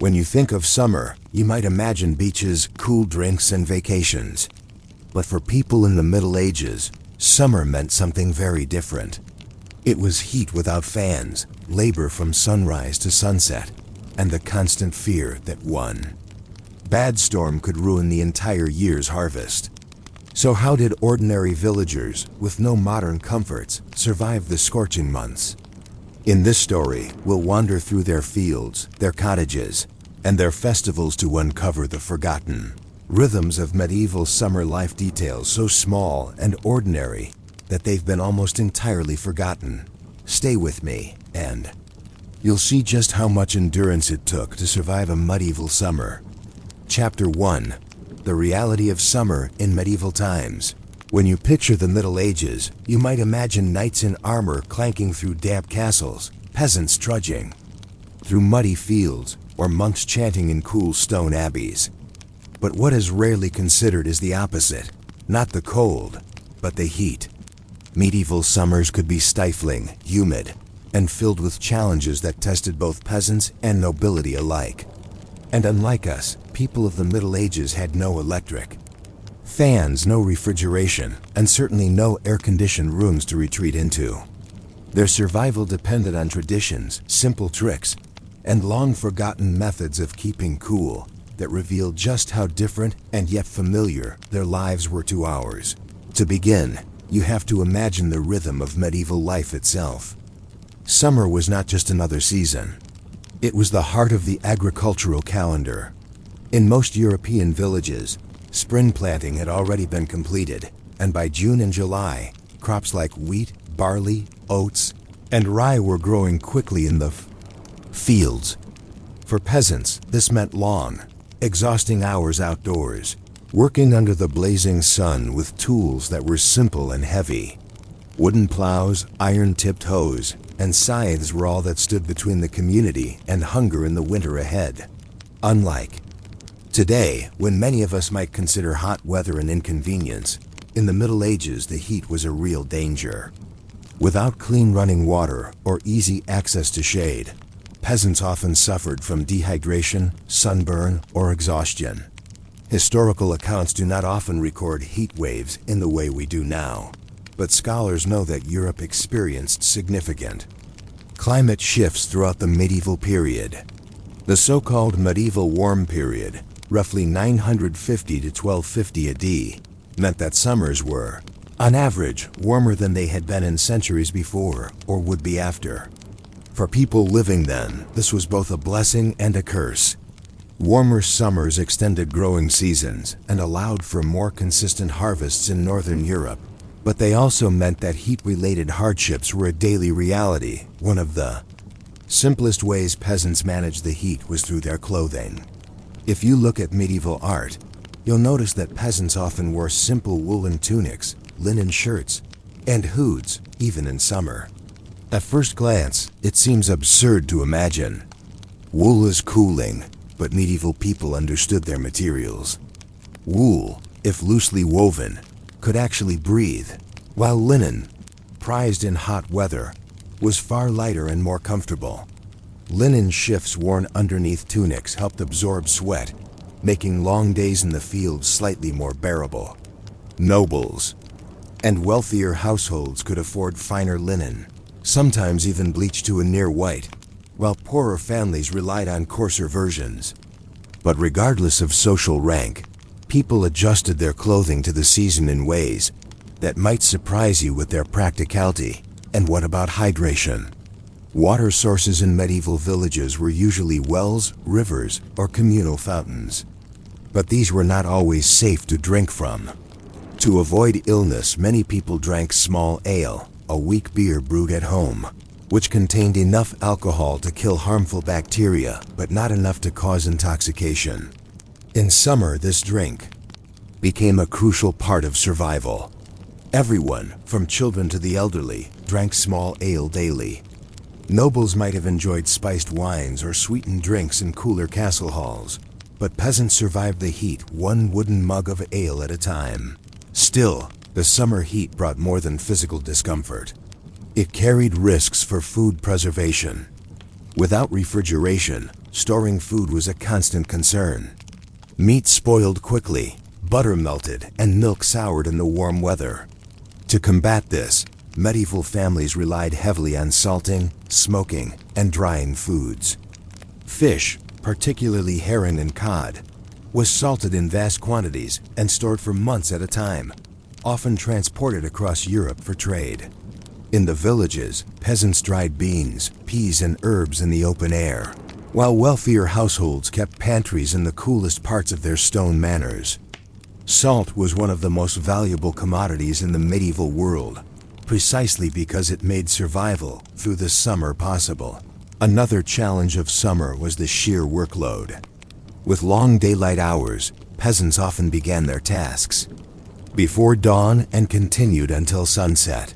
When you think of summer, you might imagine beaches, cool drinks, and vacations. But for people in the Middle Ages, summer meant something very different. It was heat without fans, labor from sunrise to sunset, and the constant fear that one bad storm could ruin the entire year's harvest. So how did ordinary villagers, with no modern comforts, survive the scorching months? In this story, we'll wander through their fields, their cottages, and their festivals to uncover the forgotten rhythms of medieval summer life, details so small and ordinary that they've been almost entirely forgotten. Stay with me, and you'll see just how much endurance it took to survive a medieval summer. Chapter 1. The reality of summer in medieval times. When you picture the Middle Ages, you might imagine knights in armor clanking through damp castles, peasants trudging through muddy fields, or monks chanting in cool stone abbeys. But what is rarely considered is the opposite. Not the cold, but the heat. Medieval summers could be stifling, humid, and filled with challenges that tested both peasants and nobility alike. And unlike us, people of the Middle Ages had no electric fans, no refrigeration, and certainly no air-conditioned rooms to retreat into. Their survival depended on traditions, simple tricks, and long-forgotten methods of keeping cool that revealed just how different and yet familiar their lives were to ours. To begin, you have to imagine the rhythm of medieval life itself. Summer was not just another season. It was the heart of the agricultural calendar. In most European villages, spring planting had already been completed, and by June and July, crops like wheat, barley, oats, and rye were growing quickly in the fields. For peasants, this meant long, exhausting hours outdoors, working under the blazing sun with tools that were simple and heavy. Wooden plows, iron-tipped hoes, and scythes were all that stood between the community and hunger in the winter ahead. Unlike today, when many of us might consider hot weather an inconvenience, in the Middle Ages the heat was a real danger. Without clean running water or easy access to shade, peasants often suffered from dehydration, sunburn, or exhaustion. Historical accounts do not often record heat waves in the way we do now, but scholars know that Europe experienced significant climate shifts throughout the medieval period. The so-called medieval warm period, roughly 950 to 1250 AD, meant that summers were, on average, warmer than they had been in centuries before or would be after. For people living then, this was both a blessing and a curse. Warmer summers extended growing seasons and allowed for more consistent harvests in Northern Europe, but they also meant that heat-related hardships were a daily reality. One of the simplest ways peasants managed the heat was through their clothing. If you look at medieval art, you'll notice that peasants often wore simple woolen tunics, linen shirts, and hoods, even in summer. At first glance, it seems absurd to imagine. Wool is cooling, but medieval people understood their materials. Wool, if loosely woven, could actually breathe, while linen, prized in hot weather, was far lighter and more comfortable. Linen shifts worn underneath tunics helped absorb sweat, making long days in the fields slightly more bearable. Nobles and wealthier households could afford finer linen, sometimes even bleached to a near white, while poorer families relied on coarser versions. But regardless of social rank, people adjusted their clothing to the season in ways that might surprise you with their practicality. And what about hydration? Water sources in medieval villages were usually wells, rivers, or communal fountains. But these were not always safe to drink from. To avoid illness, many people drank small ale, a weak beer brewed at home, which contained enough alcohol to kill harmful bacteria, but not enough to cause intoxication. In summer, this drink became a crucial part of survival. Everyone, from children to the elderly, drank small ale daily. Nobles might have enjoyed spiced wines or sweetened drinks in cooler castle halls, but peasants survived the heat one wooden mug of ale at a time. Still, the summer heat brought more than physical discomfort. It carried risks for food preservation. Without refrigeration, storing food was a constant concern. Meat spoiled quickly, butter melted, and milk soured in the warm weather. To combat this, medieval families relied heavily on salting, smoking, and drying foods. Fish, particularly herring and cod, was salted in vast quantities and stored for months at a time, often transported across Europe for trade. In the villages, peasants dried beans, peas, and herbs in the open air, while wealthier households kept pantries in the coolest parts of their stone manors. Salt was one of the most valuable commodities in the medieval world, precisely because it made survival through the summer possible. Another challenge of summer was the sheer workload. With long daylight hours, peasants often began their tasks before dawn and continued until sunset.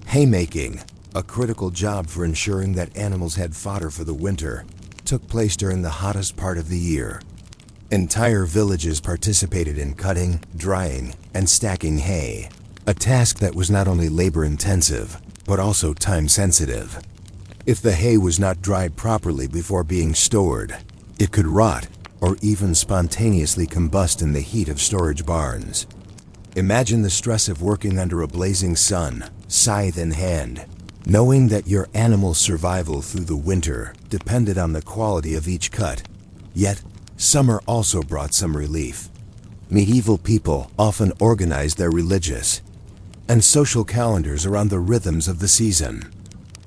Haymaking, a critical job for ensuring that animals had fodder for the winter, took place during the hottest part of the year. Entire villages participated in cutting, drying, and stacking hay, a task that was not only labor-intensive, but also time-sensitive. If the hay was not dried properly before being stored, it could rot or even spontaneously combust in the heat of storage barns. Imagine the stress of working under a blazing sun, scythe in hand, knowing that your animal's survival through the winter depended on the quality of each cut. Yet, summer also brought some relief. Medieval people often organized their religious and social calendars around the rhythms of the season.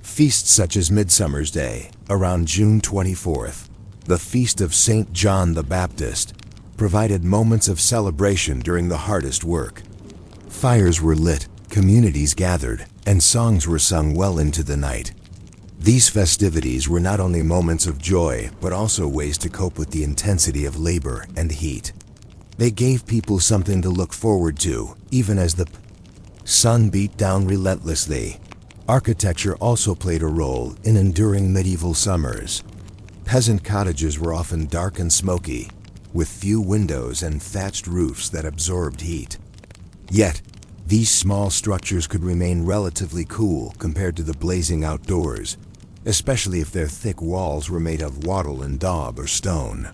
Feasts such as Midsummer's Day, around June 24th, the Feast of St. John the Baptist, provided moments of celebration during the hardest work. Fires were lit, communities gathered, and songs were sung well into the night. These festivities were not only moments of joy, but also ways to cope with the intensity of labor and heat. They gave people something to look forward to, even as the sun beat down relentlessly. Architecture also played a role in enduring medieval summers. Peasant cottages were often dark and smoky, with few windows and thatched roofs that absorbed heat. Yet, these small structures could remain relatively cool compared to the blazing outdoors, especially if their thick walls were made of wattle and daub or stone.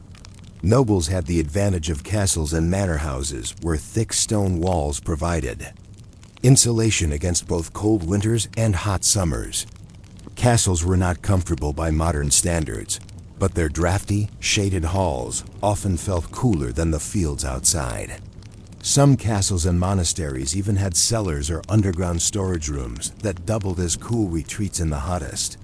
Nobles had the advantage of castles and manor houses where thick stone walls provided insulation against both cold winters and hot summers. Castles were not comfortable by modern standards, but their drafty, shaded halls often felt cooler than the fields outside. Some castles and monasteries even had cellars or underground storage rooms that doubled as cool retreats in the hottest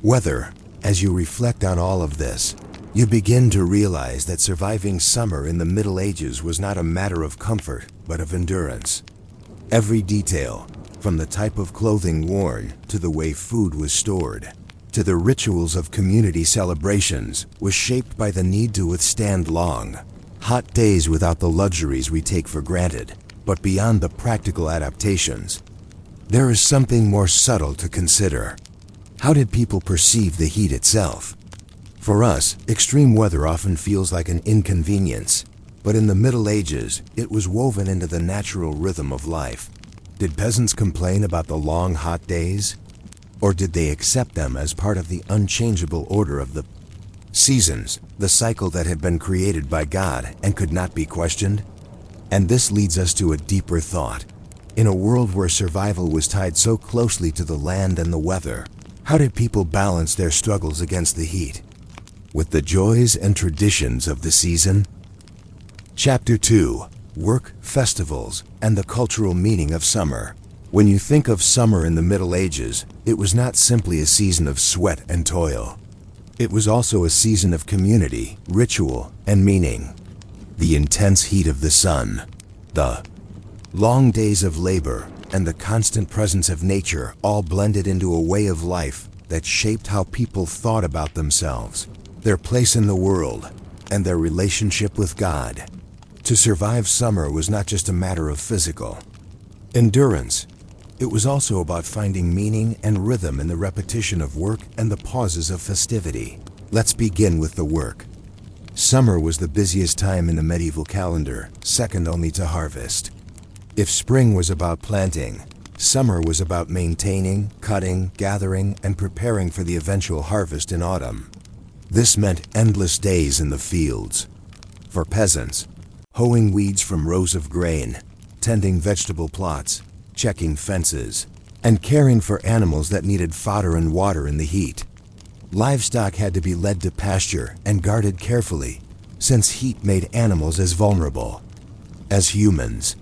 weather. As you reflect on all of this, you begin to realize that surviving summer in the Middle Ages was not a matter of comfort, but of endurance. Every detail, from the type of clothing worn to the way food was stored, to the rituals of community celebrations, was shaped by the need to withstand long, hot days without the luxuries we take for granted. But beyond the practical adaptations, there is something more subtle to consider. How did people perceive the heat itself? For us, extreme weather often feels like an inconvenience, but in the Middle Ages, it was woven into the natural rhythm of life. Did peasants complain about the long, hot days? Or did they accept them as part of the unchangeable order of the seasons, the cycle that had been created by God and could not be questioned? And this leads us to a deeper thought. In a world where survival was tied so closely to the land and the weather, how did people balance their struggles against the heat with the joys and traditions of the season? Chapter 2. Work, Festivals, and the Cultural Meaning of Summer. When you think of summer in the Middle Ages, it was not simply a season of sweat and toil. It was also a season of community, ritual, and meaning. The intense heat of the sun, the long days of labor, and the constant presence of nature all blended into a way of life that shaped how people thought about themselves, their place in the world, and their relationship with God. To survive summer was not just a matter of physical endurance. It was also about finding meaning and rhythm in the repetition of work and the pauses of festivity. Let's begin with the work. Summer was the busiest time in the medieval calendar, second only to harvest. If spring was about planting, summer was about maintaining, cutting, gathering, and preparing for the eventual harvest in autumn. This meant endless days in the fields. For peasants, hoeing weeds from rows of grain, tending vegetable plots, checking fences, and caring for animals that needed fodder and water in the heat. Livestock had to be led to pasture and guarded carefully, since heat made animals as vulnerable as humans.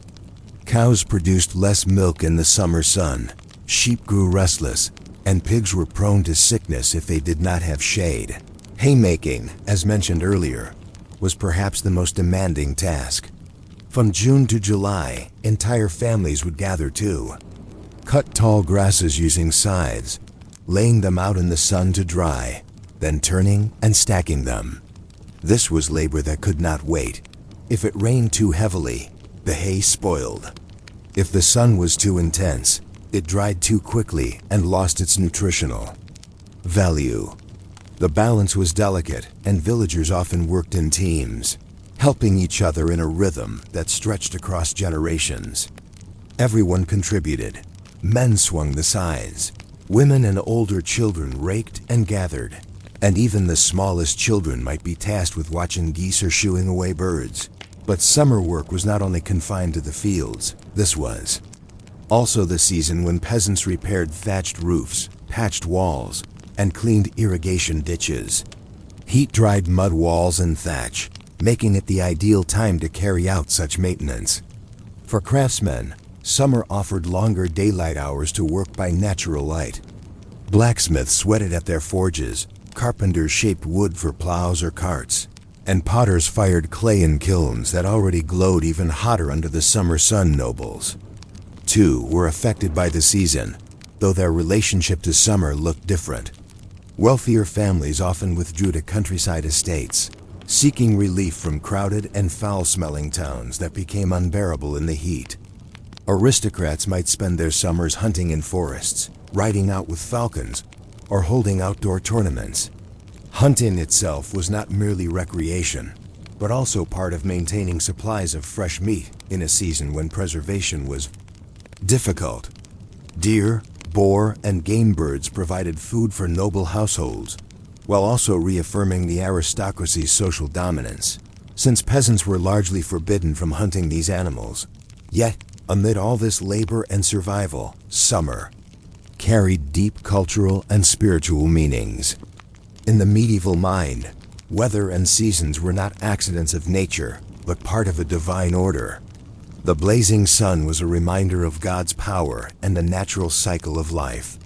Cows produced less milk in the summer sun, sheep grew restless, and pigs were prone to sickness if they did not have shade. Haymaking, as mentioned earlier, was perhaps the most demanding task. From June to July, entire families would gather to cut tall grasses using scythes, laying them out in the sun to dry, then turning and stacking them. This was labor that could not wait. If it rained too heavily, the hay spoiled. If the sun was too intense, it dried too quickly and lost its nutritional value. The balance was delicate, and villagers often worked in teams, helping each other in a rhythm that stretched across generations. Everyone contributed. Men swung the scythes. Women and older children raked and gathered. And even the smallest children might be tasked with watching geese or shooing away birds. But summer work was not only confined to the fields. This was also the season when peasants repaired thatched roofs, patched walls, and cleaned irrigation ditches. Heat dried mud walls and thatch, making it the ideal time to carry out such maintenance. For craftsmen, summer offered longer daylight hours to work by natural light. Blacksmiths sweated at their forges, carpenters shaped wood for plows or carts, and potters fired clay in kilns that already glowed even hotter under the summer sun. Nobles, too, were affected by the season, though their relationship to summer looked different. Wealthier families often withdrew to countryside estates, seeking relief from crowded and foul-smelling towns that became unbearable in the heat. Aristocrats might spend their summers hunting in forests, riding out with falcons, or holding outdoor tournaments. Hunting itself was not merely recreation, but also part of maintaining supplies of fresh meat in a season when preservation was difficult. Deer, boar, and game birds provided food for noble households, while also reaffirming the aristocracy's social dominance, since peasants were largely forbidden from hunting these animals. Yet, amid all this labor and survival, summer carried deep cultural and spiritual meanings. In the medieval mind, weather and seasons were not accidents of nature, but part of a divine order. The blazing sun was a reminder of God's power and the natural cycle of life.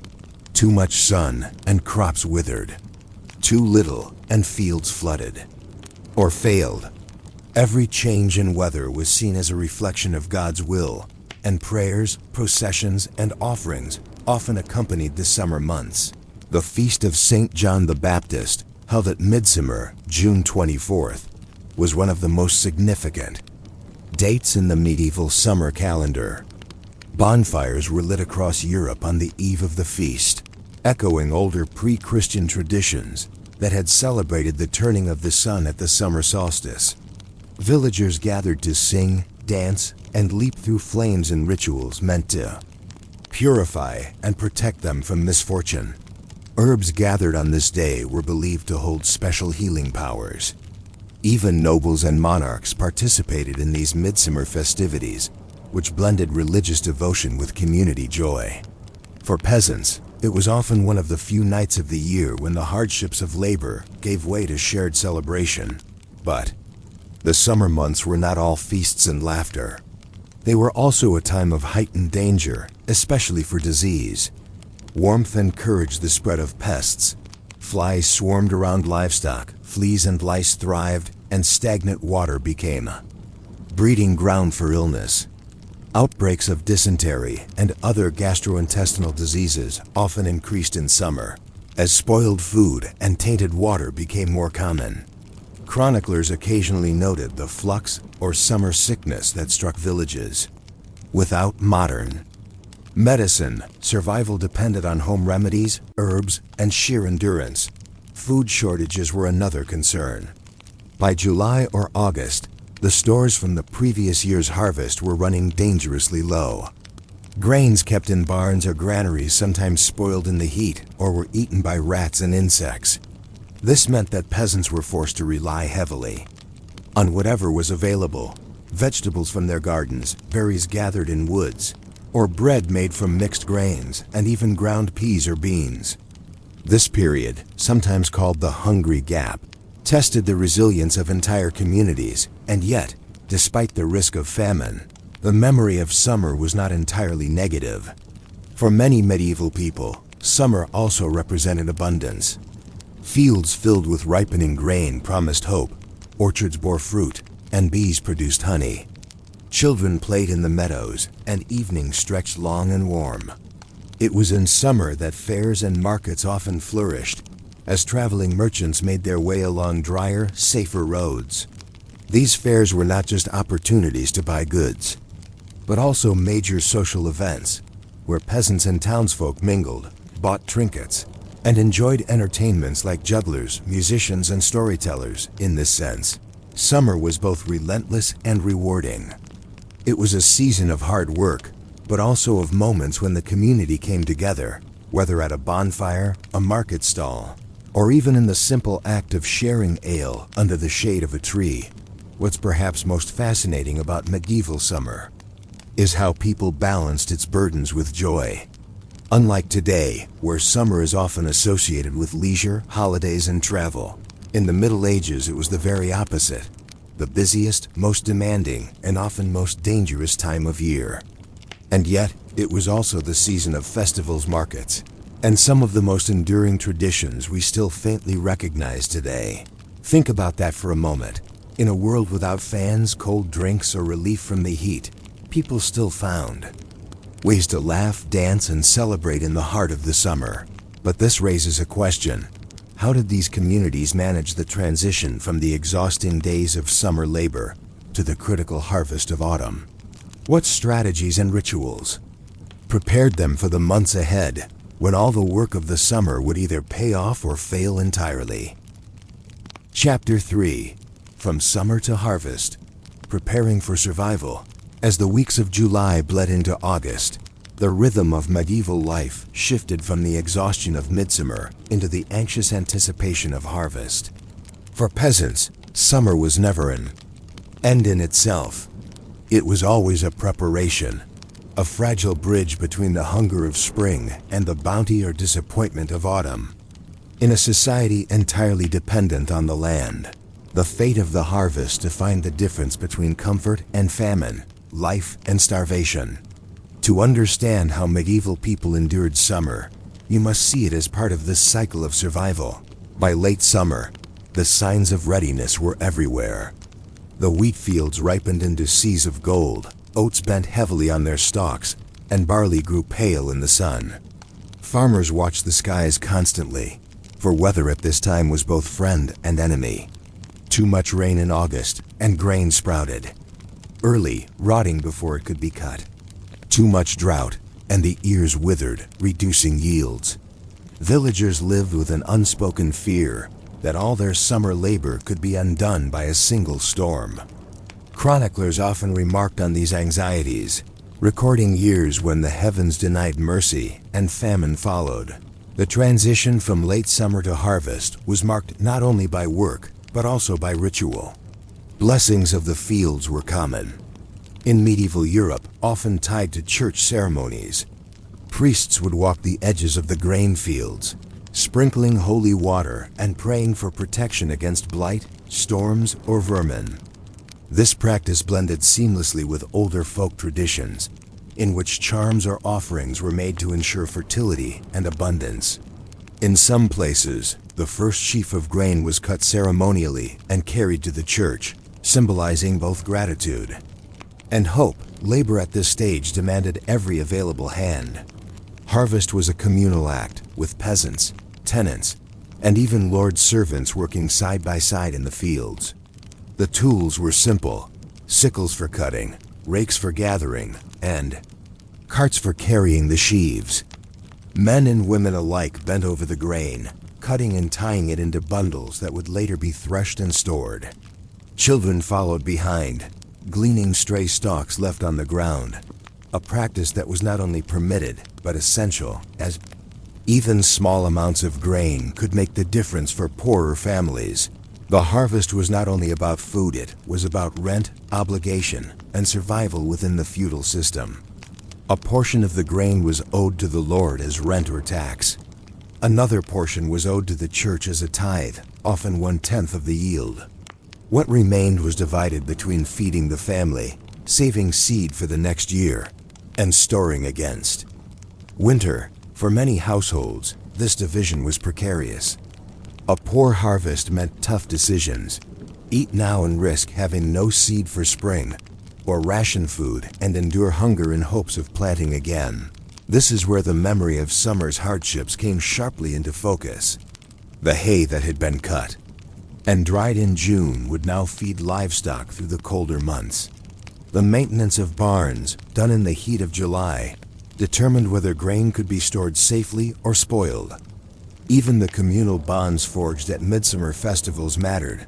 Too much sun and crops withered. Too little and fields flooded or failed. Every change in weather was seen as a reflection of God's will, and prayers, processions, and offerings often accompanied the summer months. The feast of St. John the Baptist, held at Midsummer, June 24th, was one of the most significant dates in the medieval summer calendar. Bonfires were lit across Europe on the eve of the feast, echoing older pre-Christian traditions that had celebrated the turning of the sun at the summer solstice. Villagers gathered to sing, dance, and leap through flames in rituals meant to purify and protect them from misfortune. Herbs gathered on this day were believed to hold special healing powers. Even nobles and monarchs participated in these midsummer festivities, which blended religious devotion with community joy. For peasants, it was often one of the few nights of the year when the hardships of labor gave way to shared celebration. But the summer months were not all feasts and laughter. They were also a time of heightened danger, especially for disease. Warmth encouraged the spread of pests. Flies swarmed around livestock, fleas and lice thrived, and stagnant water became a breeding ground for illness. Outbreaks of dysentery and other gastrointestinal diseases often increased in summer, as spoiled food and tainted water became more common. Chroniclers occasionally noted the flux or summer sickness that struck villages. Without modern medicine, survival depended on home remedies, herbs, and sheer endurance. Food shortages were another concern. By July or August, the stores from the previous year's harvest were running dangerously low. Grains kept in barns or granaries sometimes spoiled in the heat or were eaten by rats and insects. This meant that peasants were forced to rely heavily on whatever was available: vegetables from their gardens, berries gathered in woods, or bread made from mixed grains, and even ground peas or beans. This period, sometimes called the Hungry Gap, tested the resilience of entire communities, and yet, despite the risk of famine, the memory of summer was not entirely negative. For many medieval people, summer also represented abundance. Fields filled with ripening grain promised hope, orchards bore fruit, and bees produced honey. Children played in the meadows, and evenings stretched long and warm. It was in summer that fairs and markets often flourished, as traveling merchants made their way along drier, safer roads. These fairs were not just opportunities to buy goods, but also major social events, where peasants and townsfolk mingled, bought trinkets, and enjoyed entertainments like jugglers, musicians, and storytellers. In this sense, summer was both relentless and rewarding. It was a season of hard work, but also of moments when the community came together, whether at a bonfire, a market stall, or even in the simple act of sharing ale under the shade of a tree. What's perhaps most fascinating about medieval summer is how people balanced its burdens with joy. Unlike today, where summer is often associated with leisure, holidays, and travel, in the Middle Ages it was the very opposite: the busiest, most demanding, and often most dangerous time of year. And yet, it was also the season of festivals, markets, and some of the most enduring traditions we still faintly recognize today. Think about that for a moment. In a world without fans, cold drinks, or relief from the heat, people still found ways to laugh, dance, and celebrate in the heart of the summer. But this raises a question: how did these communities manage the transition from the exhausting days of summer labor to the critical harvest of autumn? What strategies and rituals prepared them for the months ahead, when all the work of the summer would either pay off or fail entirely? Chapter 3: From Summer to Harvest, Preparing for Survival. As the weeks of July bled into August, the rhythm of medieval life shifted from the exhaustion of midsummer into the anxious anticipation of harvest. For peasants, summer was never an end in itself. It was always a preparation, a fragile bridge between the hunger of spring and the bounty or disappointment of autumn. In a society entirely dependent on the land, the fate of the harvest defined the difference between comfort and famine, life and starvation. To understand how medieval people endured summer, you must see it as part of this cycle of survival. By late summer, the signs of readiness were everywhere. The wheat fields ripened into seas of gold, oats bent heavily on their stalks, and barley grew pale in the sun. Farmers watched the skies constantly, for weather at this time was both friend and enemy. Too much rain in August, and grain sprouted early, rotting before it could be cut. Too much drought, and the ears withered, reducing yields. Villagers lived with an unspoken fear that all their summer labor could be undone by a single storm. Chroniclers often remarked on these anxieties, recording years when the heavens denied mercy and famine followed. The transition from late summer to harvest was marked not only by work, but also by ritual. Blessings of the fields were common. In medieval Europe, often tied to church ceremonies, priests would walk the edges of the grain fields, sprinkling holy water and praying for protection against blight, storms, or vermin. This practice blended seamlessly with older folk traditions, in which charms or offerings were made to ensure fertility and abundance. In some places, the first sheaf of grain was cut ceremonially and carried to the church, symbolizing both gratitude and hope. Labor at this stage demanded every available hand. Harvest was a communal act, with peasants, tenants, and even lord servants working side by side in the fields. The tools were simple: sickles for cutting, rakes for gathering, and carts for carrying the sheaves. Men and women alike bent over the grain, cutting and tying it into bundles that would later be threshed and stored. Children followed behind, gleaning stray stalks left on the ground, a practice that was not only permitted, but essential, as Even small amounts of grain could make the difference for poorer families. The harvest was not only about food, it was about rent, obligation, and survival within the feudal system. A portion of the grain was owed to the lord as rent or tax. Another portion was owed to the church as a tithe, often 1/10 of the yield. What remained was divided between feeding the family, saving seed for the next year, and storing against winter. For many households, this division was precarious. A poor harvest meant tough decisions. Eat now and risk having no seed for spring, or ration food and endure hunger in hopes of planting again. This is where the memory of summer's hardships came sharply into focus. The hay that had been cut and dried in June would now feed livestock through the colder months. The maintenance of barns, done in the heat of July, determined whether grain could be stored safely or spoiled. Even the communal bonds forged at midsummer festivals mattered,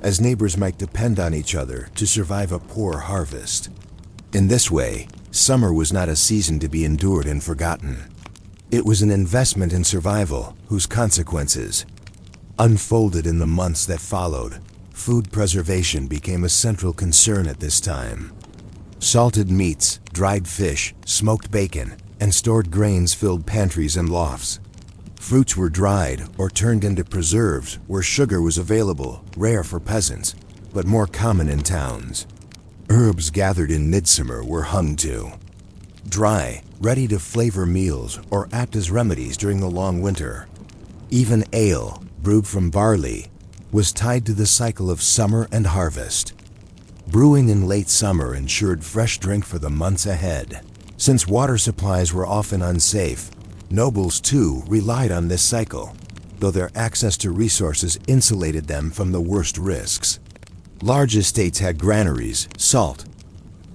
as neighbors might depend on each other to survive a poor harvest. In this way, summer was not a season to be endured and forgotten. It was an investment in survival whose consequences unfolded in the months that followed. Food preservation became a central concern at this time. Salted meats, dried fish, smoked bacon, and stored grains filled pantries and lofts. Fruits were dried or turned into preserves where sugar was available, rare for peasants, but more common in towns. Herbs gathered in midsummer were hung to dry, ready to flavor meals or act as remedies during the long winter. Even ale, brewed from barley, was tied to the cycle of summer and harvest. Brewing in late summer ensured fresh drink for the months ahead. Since water supplies were often unsafe, nobles too relied on this cycle, though their access to resources insulated them from the worst risks. Large estates had granaries, salt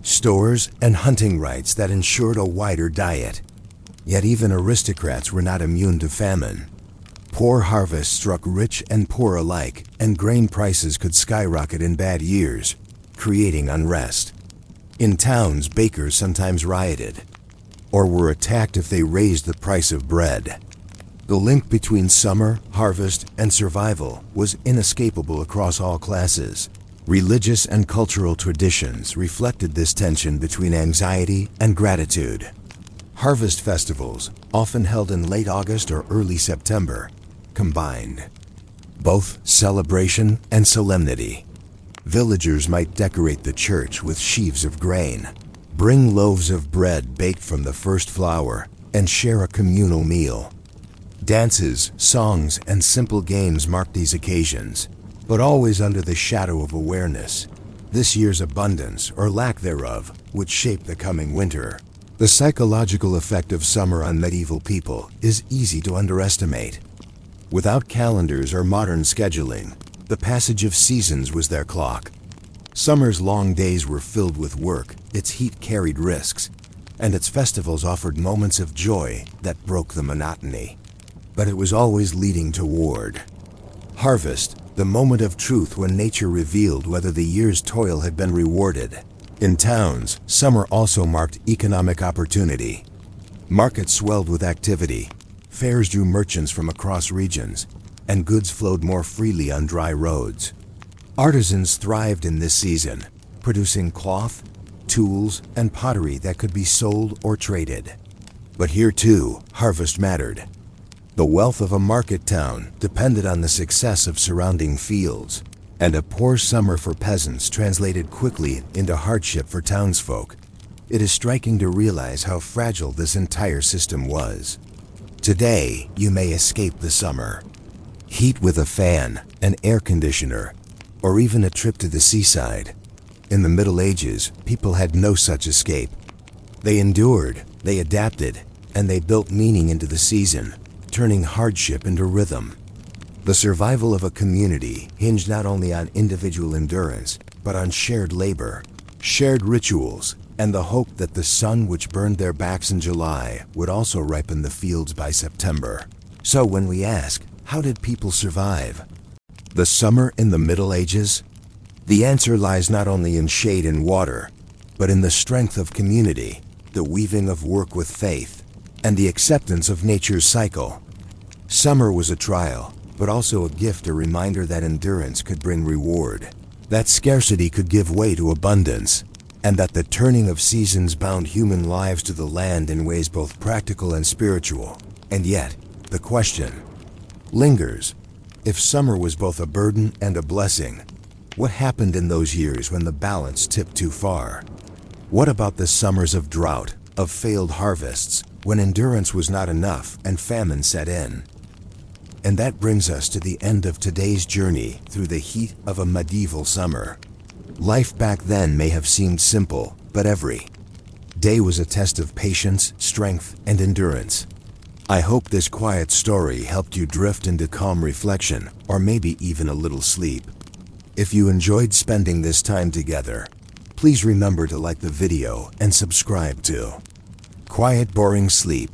stores, and hunting rights that ensured a wider diet. Yet even aristocrats were not immune to famine. Poor harvests struck rich and poor alike, and grain prices could skyrocket in bad years, creating unrest. In towns, bakers sometimes rioted, or were attacked if they raised the price of bread. The link between summer, harvest, and survival was inescapable across all classes. Religious and cultural traditions reflected this tension between anxiety and gratitude. Harvest festivals, often held in late August or early September, combined both celebration and solemnity. Villagers might decorate the church with sheaves of grain, bring loaves of bread baked from the first flour, and share a communal meal. Dances, songs, and simple games marked these occasions, but always under the shadow of awareness. This year's abundance, or lack thereof, would shape the coming winter. The psychological effect of summer on medieval people is easy to underestimate. Without calendars or modern scheduling, the passage of seasons was their clock. Summer's long days were filled with work, its heat carried risks, and its festivals offered moments of joy that broke the monotony. But it was always leading toward harvest, the moment of truth when nature revealed whether the year's toil had been rewarded. In towns, summer also marked economic opportunity. Markets swelled with activity, fairs drew merchants from across regions, and goods flowed more freely on dry roads. Artisans thrived in this season, producing cloth, tools, and pottery that could be sold or traded. But here too, harvest mattered. The wealth of a market town depended on the success of surrounding fields, and a poor summer for peasants translated quickly into hardship for townsfolk. It is striking to realize how fragile this entire system was. Today, you may escape the summer heat with a fan, an air conditioner, or even a trip to the seaside. In the Middle Ages, people had no such escape. They endured, they adapted, and they built meaning into the season, turning hardship into rhythm. The survival of a community hinged not only on individual endurance, but on shared labor, shared rituals, and the hope that the sun which burned their backs in July would also ripen the fields by September. So when we ask, how did people survive the summer in the Middle Ages? The answer lies not only in shade and water, but in the strength of community, the weaving of work with faith, and the acceptance of nature's cycle. Summer was a trial, but also a gift, a reminder that endurance could bring reward, that scarcity could give way to abundance, and that the turning of seasons bound human lives to the land in ways both practical and spiritual. And yet, the question lingers. If summer was both a burden and a blessing, what happened in those years when the balance tipped too far? What about the summers of drought, of failed harvests, when endurance was not enough and famine set in? And that brings us to the end of today's journey through the heat of a medieval summer. Life back then may have seemed simple, but every day was a test of patience, strength, and endurance. I hope this quiet story helped you drift into calm reflection, or maybe even a little sleep. If you enjoyed spending this time together, please remember to like the video and subscribe to Quiet Boring Sleep.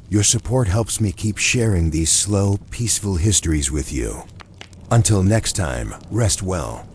Your support helps me keep sharing these slow, peaceful histories with you. Until next time, rest well.